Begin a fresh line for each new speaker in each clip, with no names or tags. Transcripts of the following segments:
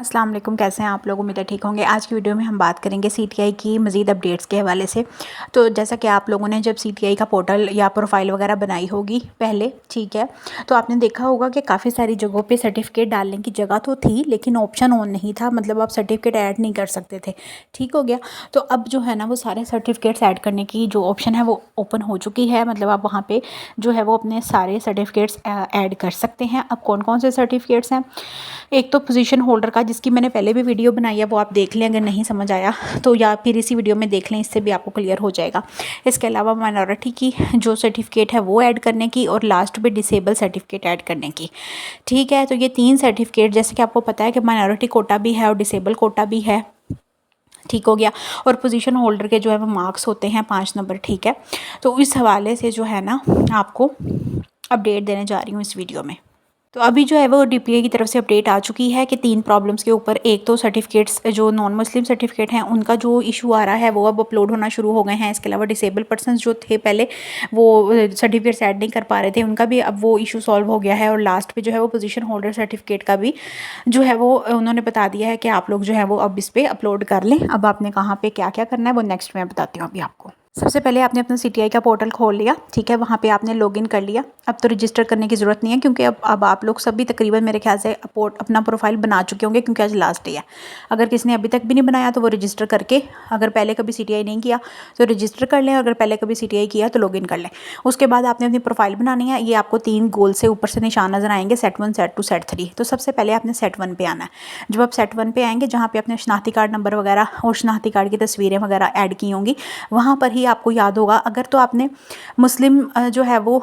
अस्सलाम वालेकुम, कैसे हैं आप लोग। उम्मीद है ठीक होंगे। आज की वीडियो में हम बात करेंगे सीटीआई की मज़ीद अपडेट्स के हवाले से। तो जैसा कि आप लोगों ने जब सीटीआई का पोर्टल या प्रोफाइल वगैरह बनाई होगी पहले, ठीक है, तो आपने देखा होगा कि काफ़ी सारी जगहों पे सर्टिफिकेट डालने की जगह तो थी लेकिन ऑप्शन ऑन नहीं था, मतलब आप सर्टिफिकेट ऐड नहीं कर सकते थे। ठीक हो गया। तो अब जो है ना वो सारे सर्टिफिकेट्स ऐड करने की जो ऑप्शन है वो ओपन हो चुकी है, मतलब आप वहाँ पर जो है वो अपने सारे सर्टिफिकेट्स ऐड कर सकते हैं। अब कौन कौन से सर्टिफिकेट्स हैं, एक तो पोजीशन होल्डर का, जिसकी मैंने पहले भी वीडियो बनाई है, वो आप देख लें अगर नहीं समझ आया तो, या फिर इसी वीडियो में देख लें, इससे भी आपको क्लियर हो जाएगा। इसके अलावा माइनॉरिटी की जो सर्टिफिकेट है वो ऐड करने की, और लास्ट पे डिसेबल सर्टिफिकेट ऐड करने की। ठीक है, तो ये 3 सर्टिफिकेट, जैसे कि आपको पता है कि माइनॉरिटी कोटा भी है और डिसेबल कोटा भी है। ठीक हो गया। और पोजीशन होल्डर के जो है वो मार्क्स होते हैं 5 नंबर। ठीक है, तो इस हवाले से जो है ना आपको अपडेट देने जा रही हूँ इस वीडियो में। तो अभी जो है वो डीपीआई की तरफ से अपडेट आ चुकी है कि 3 प्रॉब्लम्स के ऊपर, एक तो सर्टिफिकेट्स जो नॉन मुस्लिम सर्टिफिकेट हैं उनका जो इशू आ रहा है वो अब अपलोड होना शुरू हो गए हैं। इसके अलावा डिसेबल पर्सन जो थे पहले वो सर्टिफिकेट्स ऐड नहीं कर पा रहे थे, उनका भी अब वो इशू सॉल्व हो गया है। और लास्ट पे जो है वो पोजीशन होल्डर सर्टिफिकेट का भी जो है वो उन्होंने बता दिया है कि आप लोग जो है वो अब इस पर अपलोड कर लें। अब आपने कहाँ पर क्या क्या करना है वो नेक्स्ट मैं बताती हूँ अभी आपको। सबसे पहले आपने अपना सीटीआई का पोर्टल खोल लिया, ठीक है, वहाँ पे आपने लॉगिन कर लिया। अब तो रजिस्टर करने की ज़रूरत नहीं है, क्योंकि अब आप लोग सभी तकरीबन मेरे ख्याल से अपना प्रोफाइल बना चुके होंगे, क्योंकि आज लास्ट डे है। अगर किसी ने अभी तक भी नहीं बनाया तो वो रजिस्टर करके, अगर पहले कभी सीटीआई नहीं किया तो रजिस्टर कर लें, अगर पहले कभी सीटीआई किया तो लॉगिन कर लें। उसके बाद आपने अपनी प्रोफाइल बनानी है। ये आपको 3 गोल से ऊपर से निशान नज़र आएंगे, सेट 1, सेट 2, सेट 3। तो सबसे पहले आपने सेट 1 पे आना है। जब आप सेट 1 पे आएंगे, जहाँ पे अपने शनाख्ती कार्ड नंबर वगैरह और शनाख्ती कार्ड की तस्वीरें वगैरह ऐड की होंगी, वहाँ पर ही आपको याद होगा, अगर तो आपने मुस्लिम जो है वो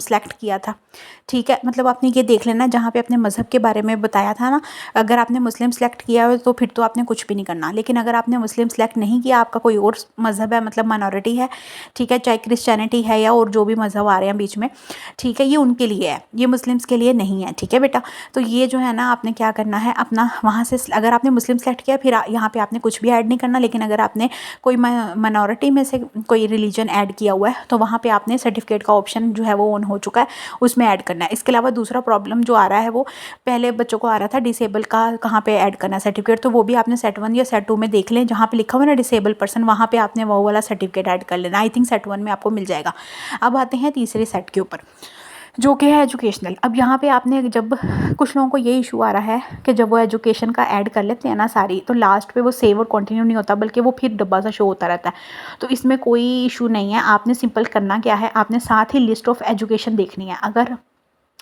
सेलेक्ट किया था, ठीक है, मतलब आपने ये देख लेना जहाँ पे अपने मज़हब के बारे में बताया था ना, अगर आपने मुस्लिम सेलेक्ट किया हो तो फिर तो आपने कुछ भी नहीं करना। लेकिन अगर आपने मुस्लिम सेलेक्ट नहीं किया, आपका कोई और मज़हब है, मतलब माइनॉरिटी है, ठीक है, चाहे क्रिश्चियनिटी है या और जो भी मज़हब आ रहे हैं बीच में, ठीक है, ये उनके लिए है, ये मुस्लिम्स के लिए नहीं है। ठीक है बेटा, तो ये जो है ना आपने क्या करना है, अपना वहाँ से अगर आपने मुस्लिम सेलेक्ट किया फिर यहाँ पर आपने कुछ भी ऐड नहीं करना। लेकिन अगर आपने कोई माइनॉरिटी में से कोई रिलीजन ऐड किया हुआ है तो वहाँ पे आपने सर्टिफिकेट का ऑप्शन जो है वो ऑन हो चुका है, उसमें ऐड करना है। इसके अलावा दूसरा प्रॉब्लम जो आ रहा है, वो पहले बच्चों को आ रहा था डिसेबल का कहाँ पे ऐड करना है सर्टिफिकेट, तो वो भी आपने सेट 1 या सेट 2 में देख लें, जहाँ पे लिखा हुआ है ना डिसेबल पर्सन, वहाँ पे आपने वो वाला सर्टिफिकेट ऐड कर लेना। आई थिंक सेट 1 में आपको मिल जाएगा। अब आते हैं तीसरे सेट के ऊपर, जो कि है एजुकेशनल। अब यहाँ पे आपने, जब कुछ लोगों को ये इशू आ रहा है कि जब वो एजुकेशन का ऐड कर लेते हैं ना सारी, तो लास्ट पे वो सेव और कंटिन्यू नहीं होता, बल्कि वो फिर डब्बा सा शो होता रहता है। तो इसमें कोई इशू नहीं है। आपने सिंपल करना क्या है, आपने साथ ही लिस्ट ऑफ एजुकेशन देखनी है। अगर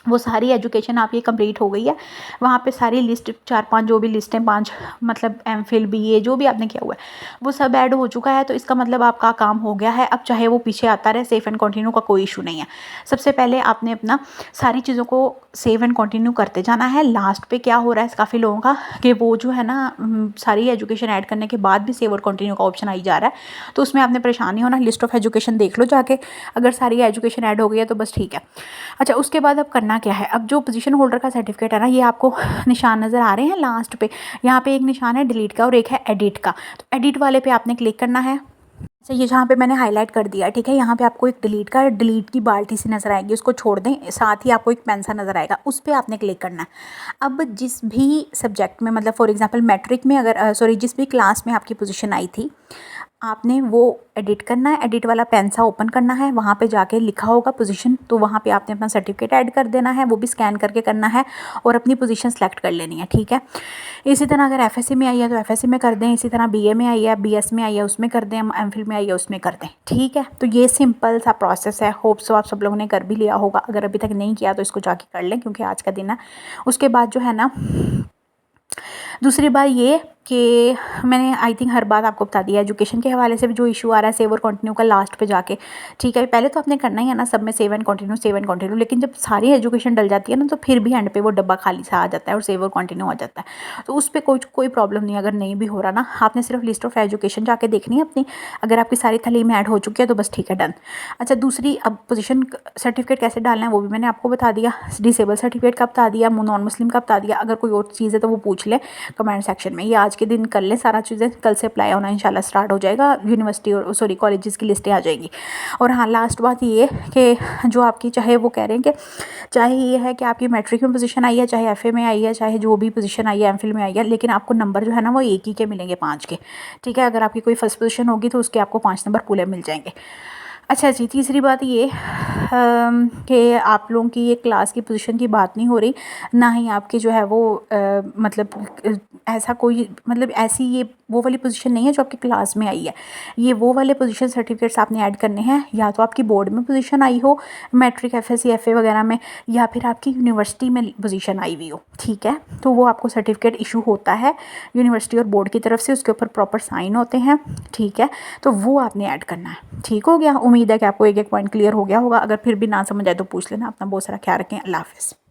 वो सारी एजुकेशन आपकी कंप्लीट हो गई है, वहाँ पे सारी लिस्ट 4-5 जो भी लिस्टें 5 मतलब एमफिल बीए जो भी आपने किया हुआ है वो सब ऐड हो चुका है। तो इसका मतलब आपका काम हो गया है। अब चाहे वो पीछे आता रहे, सेव एंड कंटिन्यू का कोई इशू नहीं है। सबसे पहले आपने अपना सारी चीज़ों को सेव एंड कंटिन्यू करते जाना है। लास्ट पे क्या हो रहा है काफ़ी लोगों का कि वो जो है ना सारी एजुकेशन ऐड करने के बाद भी सेव और कंटिन्यू का ऑप्शन आई जा रहा है, तो उसमें आपने परेशान नहीं होना। लिस्ट ऑफ एजुकेशन देख लो जाके, अगर सारी एजुकेशन ऐड हो गई है तो बस ठीक है। अच्छा, उसके बाद अब करना क्या है, अब जो पोजीशन होल्डर का सर्टिफिकेट है ना, ये आपको निशान नज़र आ रहे हैं लास्ट पे, यहाँ पे एक निशान है डिलीट का और एक है एडिट का। तो एडिट वाले पे आपने क्लिक करना है। अच्छा, ये जहाँ पे मैंने हाईलाइट कर दिया, ठीक है, यहाँ पे आपको एक डिलीट की बाल्टी सी नज़र आएगी, उसको छोड़ दें, साथ ही आपको एक पेन सा नज़र आएगा, उस पर आपने क्लिक करना है। अब जिस भी सब्जेक्ट में, मतलब फॉर एग्जांपल मैट्रिक में, अगर जिस भी क्लास में आपकी पोजीशन आई थी, आपने वो एडिट करना है। एडिट वाला पेन सा ओपन करना है, वहाँ पे जाके लिखा होगा पोजीशन, तो वहाँ पे आपने अपना सर्टिफिकेट ऐड कर देना है, वो भी स्कैन करके करना है और अपनी पोजीशन सेलेक्ट कर लेनी है। ठीक है, इसी तरह अगर एफएससी में आई है तो एफएससी में कर दें, इसी तरह बीए में आई है, बीएस में आई है उसमें कर दें, एमफिल में आई है उसमें कर दें। ठीक है, तो ये सिंपल सा प्रोसेस है। होप सो आप सब लोगों ने कर भी लिया होगा। अगर अभी तक नहीं किया तो इसको जाके कर लें, क्योंकि आज का दिन है। उसके बाद जो है ना, दूसरी बात ये कि मैंने आई थिंक हर बात आपको बता दिया। एजुकेशन के हवाले से भी जो इशू आ रहा है सेव और कंटिन्यू का लास्ट पे जाके, ठीक है, पहले तो आपने करना ही है ना सब में सेव एंड कंटिन्यू, लेकिन जब सारी एजुकेशन डल जाती है ना, तो फिर भी एंड पे वो डब्बा खाली सा आ जाता है और सेव और कंटिन्यू आ जाता है। तो उस पर कोई प्रॉब्लम नहीं। अगर नहीं भी हो रहा ना, आपने सिर्फ लिस्ट ऑफ एजुकेशन जाके देखनी है अपनी, अगर आपकी सारी तालीम ऐड हो चुकी है तो बस ठीक है, डन। अच्छा, दूसरी, अब पोजीशन सर्टिफिकेट कैसे डालना है वो भी मैंने आपको बता दिया। डिसेबल सर्टिफिकेट का बता दिया, नॉन मुस्लिम का बता दिया। अगर कोई और चीज़ है तो वो पूछ ले कमेंट सेक्शन में। ये आज के दिन कर लें सारा चीज़ें, कल से अप्लाई होना इंशाल्लाह स्टार्ट हो जाएगा, यूनिवर्सिटी और सॉरी कॉलेजेस की लिस्टें आ जाएंगी। और हाँ, लास्ट बात ये कि जो आपकी चाहे वो कह रहे हैं कि चाहे ये है कि आपकी मैट्रिक में पोजीशन आई है, चाहे एफए में आई है, चाहे जो भी पोजीशन आई है एमफिल में आई है, लेकिन आपको नंबर जो है ना वो एक ही के मिलेंगे 5 के, ठीक है। अगर आपकी कोई फर्स्ट पोजीशन होगी तो उसके आपको 5 नंबर पूरे मिल जाएंगे। अच्छा जी, तीसरी बात ये कि आप लोगों की ये क्लास की पोजीशन की बात नहीं हो रही, ना ही आपकी जो है वो मतलब ऐसा कोई मतलब ऐसी ये वो वाली पोजीशन नहीं है जो आपकी क्लास में आई है। ये वो वाले पोजीशन सर्टिफिकेट्स आपने ऐड करने हैं, या तो आपकी बोर्ड में पोजीशन आई हो मैट्रिक एफएससी एफए वगैरह में, या फिर आपकी यूनिवर्सिटी में पोजीशन आई हुई हो, ठीक है। तो वो आपको सर्टिफिकेट इशू होता है यूनिवर्सिटी और बोर्ड की तरफ से, उसके ऊपर प्रॉपर साइन होते हैं, ठीक है। तो वो आपने ऐड करना है, ठीक हो गया। उम्मीद है कि आपको एक एक पॉइंट क्लियर हो गया होगा। अगर फिर भी ना समझ आए तो पूछ लेना। अपना बहुत सारा ख्याल रखें। अल्लाह हाफ़िज़।